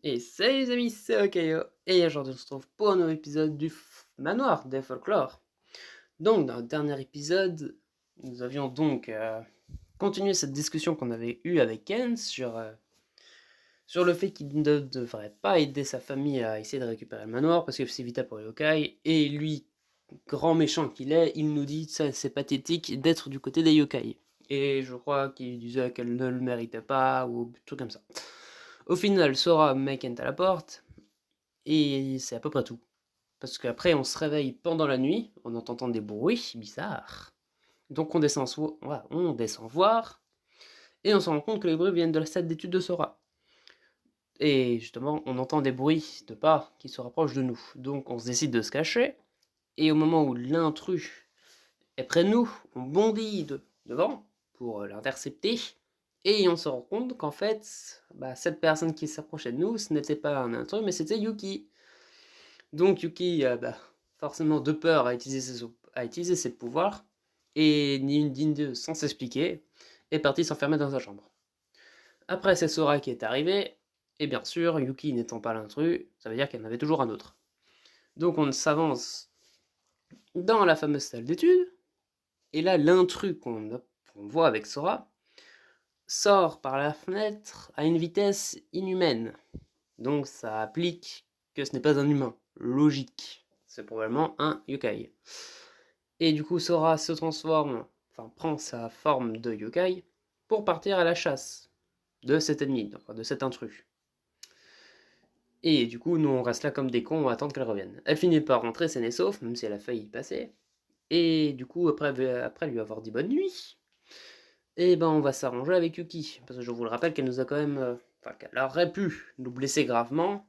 Et salut les amis, c'est Okayo, et aujourd'hui on se retrouve pour un nouvel épisode du Manoir des Folklore. Donc dans le dernier épisode, nous avions donc continué cette discussion qu'on avait eue avec Ken sur le fait qu'il ne devrait pas aider sa famille à essayer de récupérer le manoir parce que c'est vital pour les yokai, et lui, grand méchant qu'il est, il nous dit ça c'est pathétique d'être du côté des yokai. Et je crois qu'il disait qu'elle ne le méritait pas, ou tout comme ça. Au final, Sora met Kent à la porte, et c'est à peu près tout. Parce qu'après, on se réveille pendant la nuit en entendant des bruits bizarres. Donc on descend voir, et on se rend compte que les bruits viennent de la salle d'études de Sora. Et justement, on entend des bruits de pas qui se rapprochent de nous. Donc on se décide de se cacher, et au moment où l'intrus est près de nous, on bondit devant pour l'intercepter, et on se rend compte qu'en fait, cette personne qui s'approchait de nous, ce n'était pas un intrus, mais c'était Yuki. Donc Yuki, forcément de peur, a utilisé ses pouvoirs, et ni une digne de sans s'expliquer, est parti s'enfermer dans sa chambre. Après, c'est Sora qui est arrivé, et bien sûr, Yuki n'étant pas l'intrus, ça veut dire qu'il y en avait toujours un autre. Donc on s'avance dans la fameuse salle d'études, et là, l'intrus qu'on voit avec Sora sort par la fenêtre à une vitesse inhumaine. Donc ça applique que ce n'est pas un humain. Logique. C'est probablement un yokai. Et du coup, Sora se transforme, enfin prend sa forme de yokai pour partir à la chasse de cet ennemi, enfin de cet intrus. Et du coup, nous on reste là comme des cons à attendre qu'elle revienne. Elle finit par rentrer saine et sauf, même si elle a failli y passer. Et du coup, après lui avoir dit bonne nuit, et ben on va s'arranger avec Yuki. Parce que je vous le rappelle qu'elle nous a quand même. Enfin, qu'elle aurait pu nous blesser gravement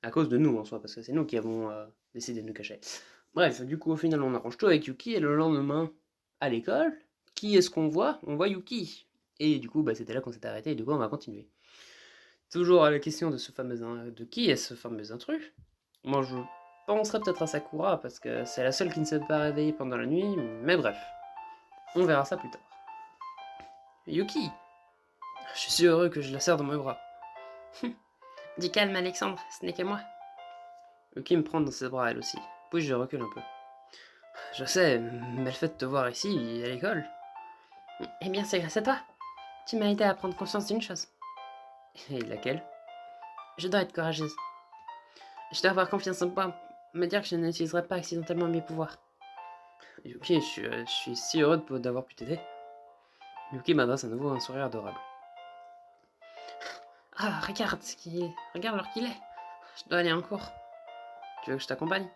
à cause de nous en soi, parce que c'est nous qui avons décidé de nous cacher. Bref, du coup, au final, on arrange tout avec Yuki, et le lendemain, à l'école, qui est-ce qu'on voit? On voit Yuki. Et du coup, c'était là qu'on s'est arrêté, et du coup, on va continuer. Toujours à la question de de qui est ce fameux intrus. Moi, je penserais peut-être à Sakura, parce que c'est la seule qui ne s'est pas réveillée pendant la nuit, mais bref, on verra ça plus tard. Yuki, je suis si heureux que je la serre dans mes bras. Dis calme, Alexandre, ce n'est que moi. Yuki me prend dans ses bras, elle aussi. Puis je recule un peu. Je sais, mais le fait de te voir ici, à l'école. Eh bien, c'est grâce à toi. Tu m'as aidé à prendre conscience d'une chose. Et laquelle? Je dois être courageuse. Je dois avoir confiance en moi, me dire que je n'utiliserai pas accidentellement mes pouvoirs. Yuki, je suis si heureux d'avoir pu t'aider. Yuki m'adresse à nouveau un sourire adorable. Ah, regarde l'heure qu'il est. Je dois aller en cours. Tu veux que je t'accompagne?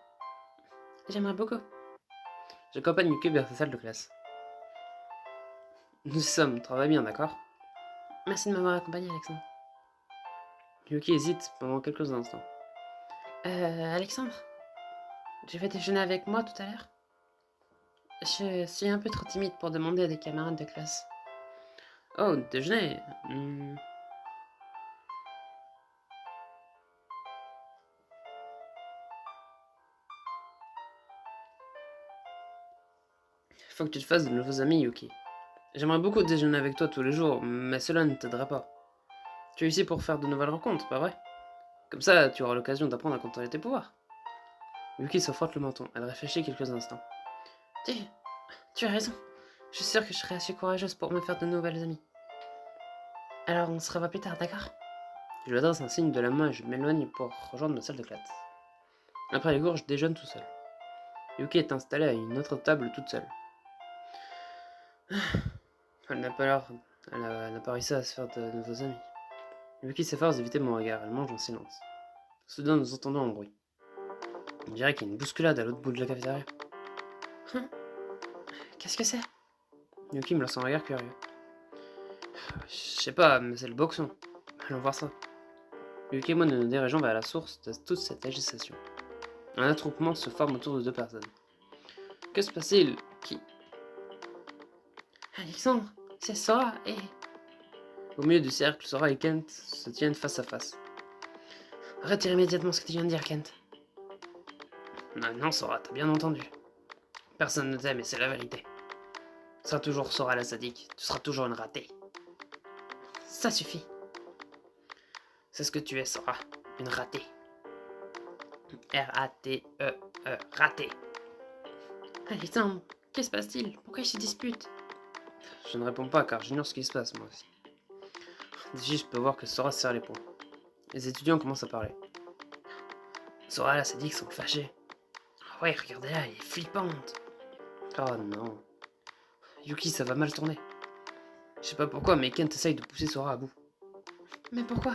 J'aimerais beaucoup. J'accompagne Yuki vers sa salle de classe. Nous sommes, travaille bien, d'accord? Merci de m'avoir accompagné, Alexandre. Yuki hésite pendant quelques instants. Alexandre, tu vas déjeuner avec moi tout à l'heure? Je suis un peu trop timide pour demander à des camarades de classe. Oh, déjeuner. Faut que tu te fasses de nouveaux amis, Yuki. J'aimerais beaucoup déjeuner avec toi tous les jours, mais cela ne t'aidera pas. Tu es ici pour faire de nouvelles rencontres, pas vrai? Comme ça, tu auras l'occasion d'apprendre à contrôler tes pouvoirs. Yuki se frotte le menton. Elle réfléchit quelques instants. Tu, tu as raison. Je suis sûre que je serai assez courageuse pour me faire de nouvelles amies. Alors on se revoit plus tard, d'accord? Je lui adresse un signe de la main et je m'éloigne pour rejoindre ma salle de classe. Après les cours, je déjeune tout seul. Yuki est installée à une autre table toute seule. Elle n'a pas l'air. Elle n'a pas réussi à se faire de nouveaux amis. Yuki s'efforce d'éviter mon regard. Elle mange en silence. Soudain, nous entendons un bruit. On dirait qu'il y a une bousculade à l'autre bout de la cafétéria. Hein? Qu'est-ce que c'est? Yuki me lance un regard curieux. Je sais pas, mais c'est le boxon. Allons voir ça. Yuki et moi nous dirigeons vers la source de toute cette agitation. Un attroupement se forme autour de deux personnes. Que se passe-t-il? Qui? Alexandre, c'est Sora et... Au milieu du cercle, Sora et Kent se tiennent face à face. Retire immédiatement ce que tu viens de dire, Kent. Non, Sora, t'as bien entendu. Personne ne t'aime et c'est la vérité. Tu seras toujours Sora la sadique. Tu seras toujours une ratée. Ça suffit. C'est ce que tu es, Sora. Une ratée. R-A-T-E-E. Ratée. Alexandre, que se passe-t-il? Pourquoi ils se disputent? Je ne réponds pas car j'ignore ce qui se passe moi aussi. Déjà, je peux voir que Sora serre les poings. Les étudiants commencent à parler. Sora, la sadique, sont fâchés. Oh ouais, regardez-la, elle est flippante. Oh non. Yuki, ça va mal tourner. Je sais pas pourquoi, mais Kent essaye de pousser Sora à bout. Mais pourquoi?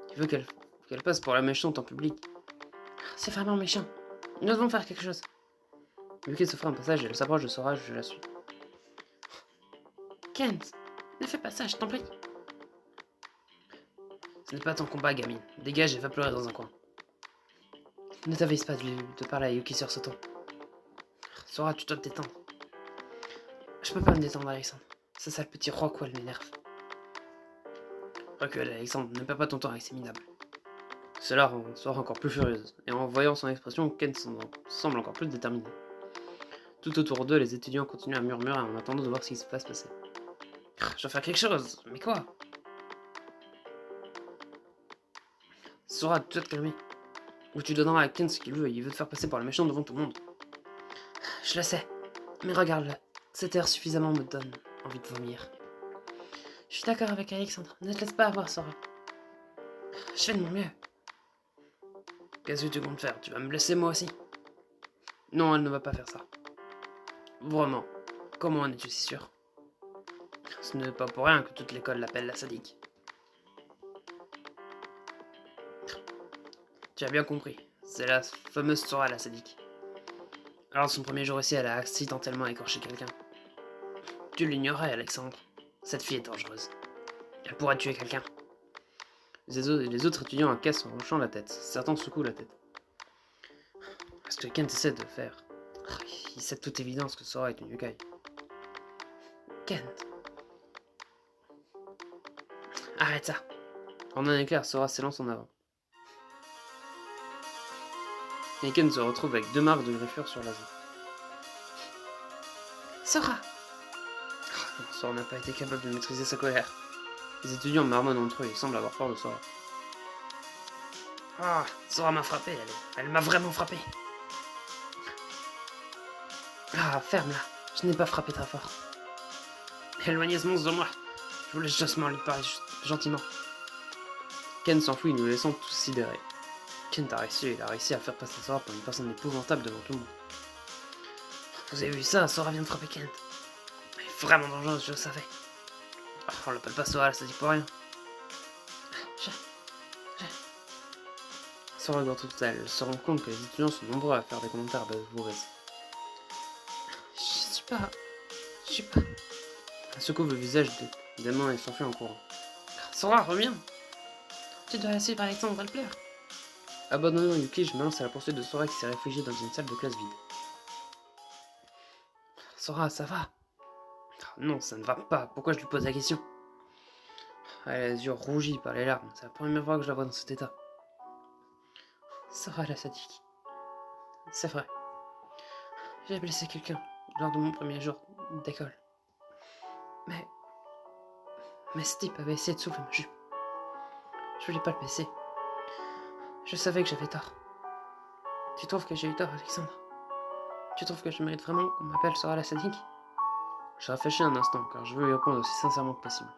Il veut qu'elle passe pour la méchante en public. C'est vraiment méchant. Nous devons faire quelque chose. Yuki se fera un passage et elle s'approche de Sora, je la suis. Kent, ne fais pas ça, je t'en prie. Ce n'est pas ton combat, gamine. Dégage et va pleurer dans un coin. Ne t'avise pas de parler à Yuki sur ce ton. Sora, tu dois te détendre. Je peux pas me détendre, Alexandre. C'est ça le petit Rockwell m'énerve. Recule, Alexandre, ne perds pas ton temps avec ces minables. Cela rend Sora encore plus furieuse, et en voyant son expression, Ken semble encore plus déterminé. Tout autour d'eux, les étudiants continuent à murmurer en attendant de voir ce qui se va se passer. Je dois faire quelque chose, mais quoi? Sora, tu dois te calmer. Ou tu donneras à Ken ce qu'il veut, il veut te faire passer pour la méchante devant tout le monde. Je le sais, mais regarde-le, cet air suffisamment me donne envie de vomir. Je suis d'accord avec Alexandre, ne te laisse pas avoir, Sora. Je fais de mon mieux. Qu'est-ce que tu comptes faire? Tu vas me blesser moi aussi? Non, elle ne va pas faire ça. Vraiment, comment en es-tu si sûr? Ce n'est pas pour rien que toute l'école l'appelle la sadique. Tu as bien compris, c'est la fameuse Sora la sadique. Alors son premier jour ici, elle a accidentellement écorché quelqu'un. Tu l'ignorais, Alexandre. Cette fille est dangereuse. Elle pourrait tuer quelqu'un. Les autres étudiants acquiescent en hochant la tête. Certains secouent la tête. Ce que Kent essaie de faire. Il sait de toute évidence que Sora est une yokai. Kent. Arrête ça. En un éclair, Sora s'élance en avant. Et Kent se retrouve avec 2 marques de griffure sur la joue. Sora! Sora n'a pas été capable de maîtriser sa colère. Les étudiants marmonnent entre eux et semblent avoir peur de Sora. Ah, Sora m'a frappé, elle m'a vraiment frappé. Ah, ferme-la, je n'ai pas frappé très fort. Éloignez ce monstre de moi. Je voulais justement lui parler gentiment. Ken s'enfuit, nous laissant tous sidérés. Ken il a réussi à faire passer Sora pour une personne épouvantable devant tout le monde. Vous avez vu ça, Sora vient de frapper Kent. Elle est vraiment dangereuse, je le savais. Oh, on l'appelle pas Sora, ça dit pour rien. Sora regarde tout elle se rend compte que les étudiants sont nombreux à faire des commentaires de mauvaise. Je suis pas... Elle secoue le visage des mains et s'enfuit en courant. Sora, reviens! Tu dois la suivre, Alexandre, elle pleure. Abandonnant Yuki, je me lance à la poursuite de Sora qui s'est réfugié dans une salle de classe vide. Sora, ça va? Non, ça ne va pas. Pourquoi je lui pose la question? Elle a les yeux rougis par les larmes. C'est la première fois que je la vois dans cet état. Sora la sadique. C'est vrai. J'ai blessé quelqu'un lors de mon premier jour d'école. Mais ce type avait essayé de soulever ma jupe. Je voulais pas le baisser. Je savais que j'avais tort. Tu trouves que j'ai eu tort, Alexandre? Tu trouves que je mérite vraiment qu'on m'appelle Sora la sadique? Je réfléchis un instant, car je veux lui répondre aussi sincèrement que possible.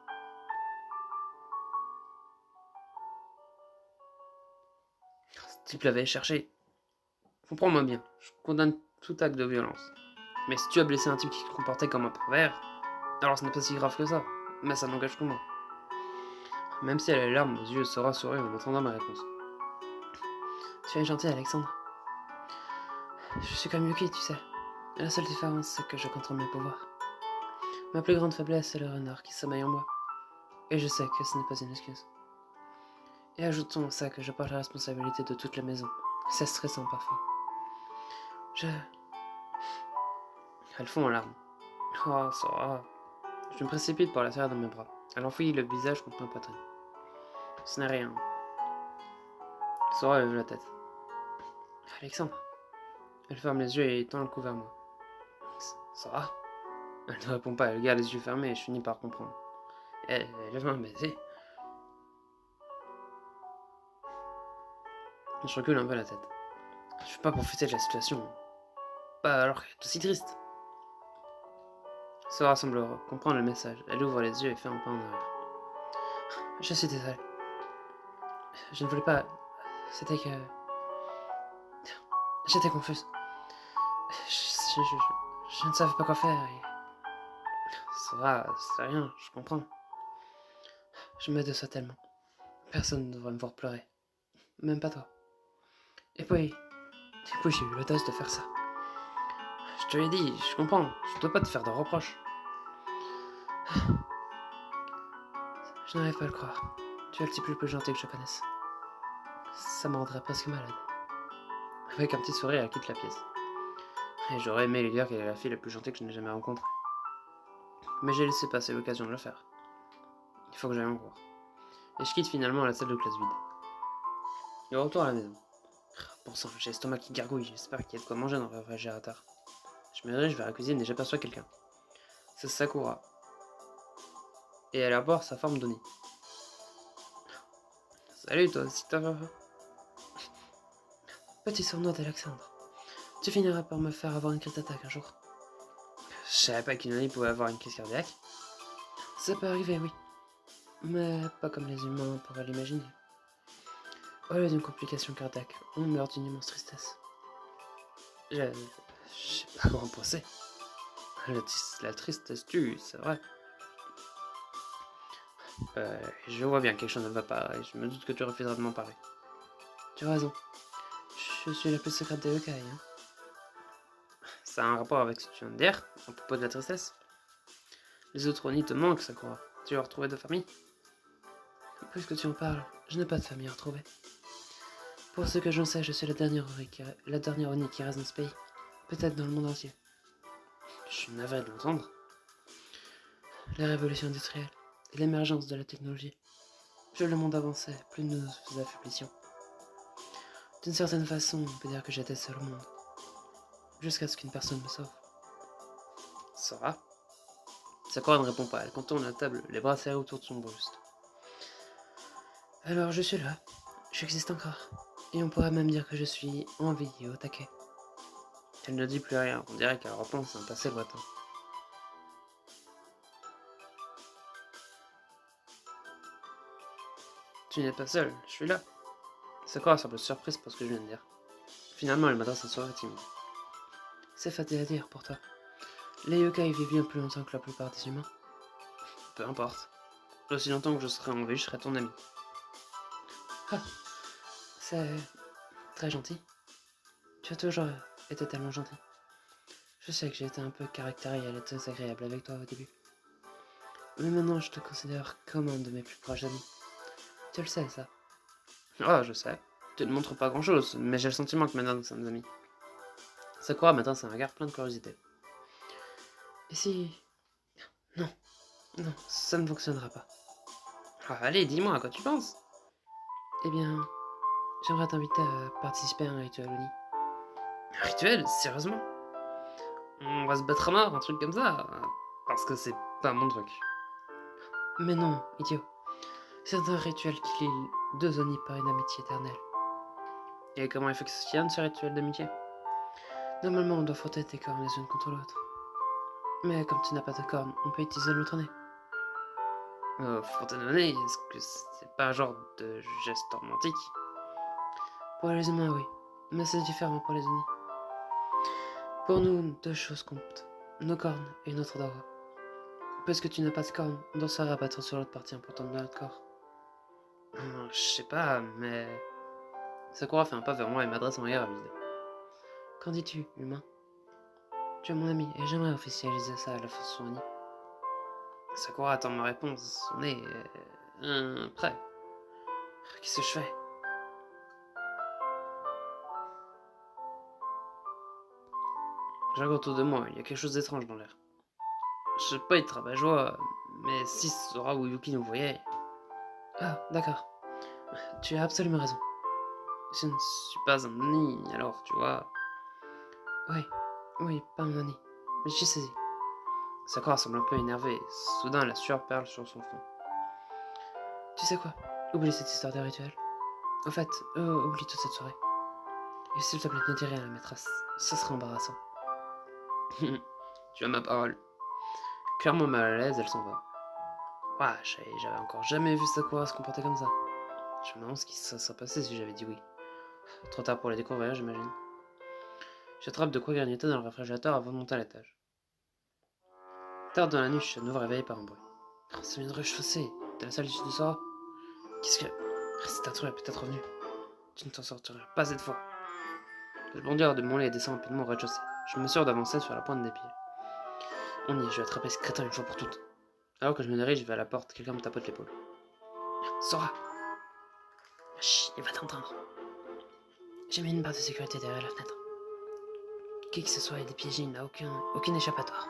Ce type l'avait cherché. Comprends-moi bien, je condamne tout acte de violence. Mais si tu as blessé un type qui se comportait comme un pervers, alors ce n'est pas si grave que ça. Mais ça n'engage que moi. Même si elle a les larmes aux yeux, Sora sourit en attendant ma réponse. Tu es gentil, Alexandre. Je suis comme Yuki, tu sais. La seule différence, c'est que je contrôle mes pouvoirs. Ma plus grande faiblesse, c'est le renard qui sommeille en moi. Et je sais que ce n'est pas une excuse. Et ajoutons à ça que je porte la responsabilité de toute la maison. C'est stressant parfois. Elle fond en larmes. Oh, Sora. Je me précipite pour la serrer dans mes bras. Elle enfouit le visage contre ma poitrine. Ce n'est rien. Sora lève la tête. Alexandre. Elle ferme les yeux et étend le cou vers moi. Sora. Elle ne répond pas, elle garde les yeux fermés et je finis par comprendre. Elle veut un baiser. Je recule un peu la tête. Je veux pas profiter de la situation. Pas alors qu'elle est aussi triste. Sora semble comprendre le message. Elle ouvre les yeux et fait un pas en arrière. Je suis désolée. Je ne voulais pas... C'était que... J'étais confuse. Je ne savais pas quoi faire et... Ça va, c'est rien, je comprends. Je me déçois tellement. Personne ne devrait me voir pleurer. Même pas toi. Et puis j'ai eu l'audace de faire ça. Je te l'ai dit, je comprends. Je dois pas te faire de reproches. Je n'arrive pas à le croire. Tu es le type le plus gentil que je connaisse. Ça me rendrait presque malade. Avec un petit sourire, elle quitte la pièce. Et j'aurais aimé lui dire qu'elle est la fille la plus gentille que je n'ai jamais rencontrée. Mais j'ai laissé passer l'occasion de le faire. Il faut que j'aille en cours. Et je quitte finalement la salle de classe vide. Et retour à la maison. Bon sang, j'ai l'estomac qui gargouille, j'espère qu'il y a de quoi manger dans le réfrigérateur. Je me dirige vers la cuisine et j'aperçois quelqu'un. C'est Sakura. Et elle aborde sa forme d'Oni. Salut toi aussi, t'as faim? Petit sournois d'Alexandre. Tu finiras par me faire avoir une crise d'attaque un jour. Je savais pas qu'une Oni pouvait avoir une crise cardiaque. Ça peut arriver, oui. Mais pas comme les humains pourraient l'imaginer. Au lieu d'une complication cardiaque, on meurt d'une immense tristesse. Je sais pas quoi en penser. La tristesse tue, c'est vrai. Je vois bien que quelque chose ne va pas et je me doute que tu refuseras de m'en parler. Tu as raison. Je suis la plus secrète des Yokai, hein. Ça a un rapport avec ce que tu viens de dire, à propos de la tristesse. Les autres Oni te manquent, Sakura. Tu as retrouvé de famille? Puisque tu en parles, je n'ai pas de famille à retrouver. Pour ce que j'en sais, je suis la dernière Oni qui reste dans ce pays. Peut-être dans le monde entier. Je suis navré de l'entendre. La révolution industrielle et l'émergence de la technologie. Plus le monde avançait, plus nous nous affaiblissions. D'une certaine façon, on peut dire que j'étais seul au monde. Jusqu'à ce qu'une personne me sauve. Sora? Sakura ne répond pas, elle contourne la table, les bras serrés autour de son buste. Alors je suis là, j'existe encore. Et on pourrait même dire que je suis en vie et au taquet. Elle ne dit plus rien, on dirait qu'elle repense à un passé lointain. Tu n'es pas seul, je suis là. Sakura semble surprise par ce que je viens de dire. Finalement, elle m'adresse un sourire timide. C'est facile à dire pour toi. Les yokai vivent bien plus longtemps que la plupart des humains. Peu importe. Aussi longtemps que je serai en vie, je serai ton ami. Ah, c'est très gentil. Tu as toujours été tellement gentil. Je sais que j'ai été un peu caractériel et désagréable avec toi au début. Mais maintenant, je te considère comme un de mes plus proches amis. Tu le sais, ça. Ah, je sais. Tu ne montres pas grand-chose, mais j'ai le sentiment que maintenant nous sommes amis. Sakura m'adresse un regard plein de curiosité. Et si... Non, non, ça ne fonctionnera pas. Ah, allez, dis-moi, à quoi tu penses? Eh bien, j'aimerais t'inviter à participer à un rituel Oni. Un rituel? Sérieusement? On va se battre à mort, un truc comme ça? Parce que c'est pas mon truc. Mais non, idiot. C'est un rituel qui lie deux Oni par une amitié éternelle. Et comment il faut que ça se tienne, ce rituel d'amitié? Normalement, on doit frotter tes cornes les unes contre l'autre. Mais comme tu n'as pas de cornes, on peut utiliser l'autre nez. Frotter le nez, est-ce que c'est pas un genre de geste romantique? Pour les humains, oui. Mais c'est différent pour les Oni. Pour nous, deux choses comptent. Nos cornes et notre droit. Puisque tu n'as pas de cornes, on doit se rabattre sur l'autre partie importante de notre corps. Je sais pas, mais... Sakura fait un pas vers moi et m'adresse un regard vide. Qu'en dis-tu, humain? Tu es mon ami et j'aimerais officialiser ça à la façon Oni. Sakura attend ma réponse. On est... prêt. Qu'est-ce que je fais? Je regarde autour de moi, il y a quelque chose d'étrange dans l'air. Je sais pas être rabat-joie, mais si Sora ou Yuki nous voyaient... Ah, d'accord. Tu as absolument raison. Je ne suis pas un Oni, alors, tu vois... Oui, pas un Oni. Mais j'ai saisi. Sakura semble un peu énervée. Soudain, la sueur perle sur son front. Tu sais quoi? Oublie cette histoire de rituel. En fait, oublie toute cette soirée. Et s'il te plaît, ne dis rien à la maîtresse. Ça serait embarrassant. Tu as ma parole. Clairement mal à l'aise, elle s'en va. Ouah, j'avais encore jamais vu Sakura se comporter comme ça. Je me demande ce qui se serait passé si j'avais dit oui. Trop tard pour la découvrir, j'imagine. J'attrape de quoi grignoter dans le réfrigérateur avant de monter à l'étage. Tard dans la nuit, je suis à nouveau réveillé par un bruit. Oh, ça vient de rechaussée. De la salle du Sora. Qu'est-ce que... Cette intrus est peut-être revenu. Tu ne t'en sortiras pas cette fois. Je bondis hors de mon lit et descends rapidement au rez-de-chaussée. Je m'assure d'avancer sur la pointe des pieds. On y est, je vais attraper ce crétin une fois pour toutes. Alors que je me dirige vers la porte, quelqu'un me tapote l'épaule. Sora! Chut, il va t'entendre. J'ai mis une barre de sécurité derrière la fenêtre. Qui que ce soit est dépiégé, il n'a aucune échappatoire.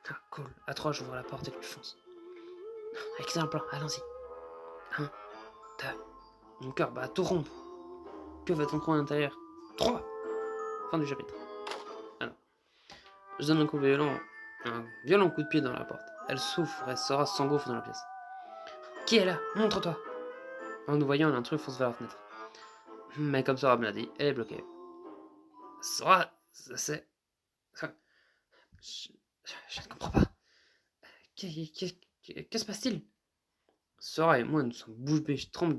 Ah, cool. À 3, j'ouvre la porte et je fonce. Excellent plan, allons-y. 1, 2. Mon cœur bat à tout rompre. Que va-t-on trouver à l'intérieur? 3. Fin du chapitre. Alors, je donne un violent coup de pied dans la porte. Elle souffre et Sora s'engouffre dans la pièce. Qui est là? Montre-toi! En nous voyant, l'intrus fonce vers la fenêtre. Mais comme Sora me l'a dit, elle est bloquée. Sora, c'est... Je ne comprends pas. Que se passe-t-il? Sora et moi, nous sommes bouche bée, je tremble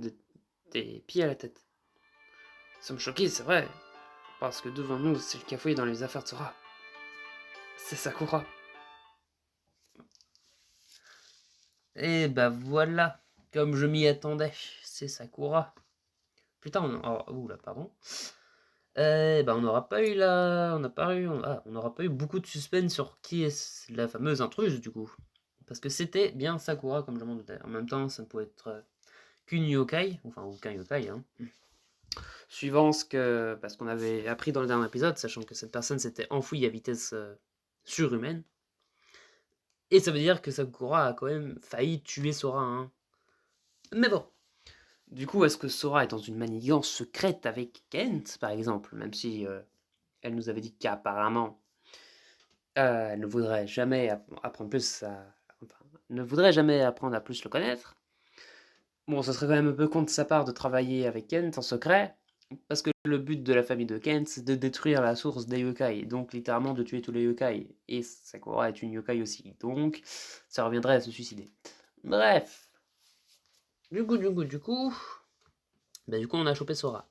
des pieds à la tête. Nous sommes choqués, c'est vrai, parce que devant nous, c'est le cafouillé dans les affaires de Sora. C'est Sakura. Et bah voilà, comme je m'y attendais, c'est Sakura. Putain, oula, pardon. On n'aura pas eu on n'aura pas eu beaucoup de suspense sur qui est la fameuse intruse du coup. Parce que c'était bien Sakura comme je m'en doutais. En même temps, ça ne pouvait être qu'une yokai, enfin aucun yokai, hein. Suivant ce qu'on avait appris dans le dernier épisode, sachant que cette personne s'était enfouie à vitesse surhumaine. Et ça veut dire que Sakura a quand même failli tuer Sora, hein. Mais bon. Du coup, est-ce que Sora est dans une manigance secrète avec Kent, par exemple, même si elle nous avait dit qu'apparemment elle ne voudrait jamais ne voudrait jamais apprendre à plus le connaître. Bon, ça serait quand même un peu con de sa part de travailler avec Kent en secret, parce que le but de la famille de Kent, c'est de détruire la source des yokai, donc littéralement de tuer tous les yokai. Et Sakura est une yokai aussi, donc ça reviendrait à se suicider. Bref. Du coup, on a chopé Sakura.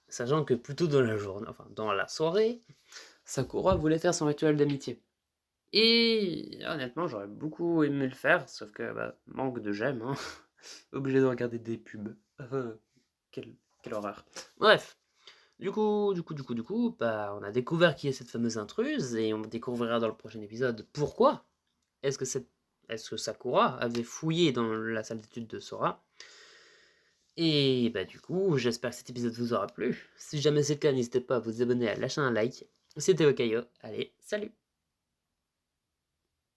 Sachant que plutôt dans la journée, enfin dans la soirée, Sakura voulait faire son rituel d'amitié. Et honnêtement, j'aurais beaucoup aimé le faire, sauf que manque de j'aime, hein. Obligé de regarder des pubs. Quelle horreur. Bref. Du coup, on a découvert qui est cette fameuse intruse, et on découvrira dans le prochain épisode pourquoi est-ce que Sakura avait fouillé dans la salle d'études de Sora. Et du coup, j'espère que cet épisode vous aura plu. Si jamais c'est le cas, n'hésitez pas à vous abonner, à lâcher un like. C'était Okayo. Allez, salut!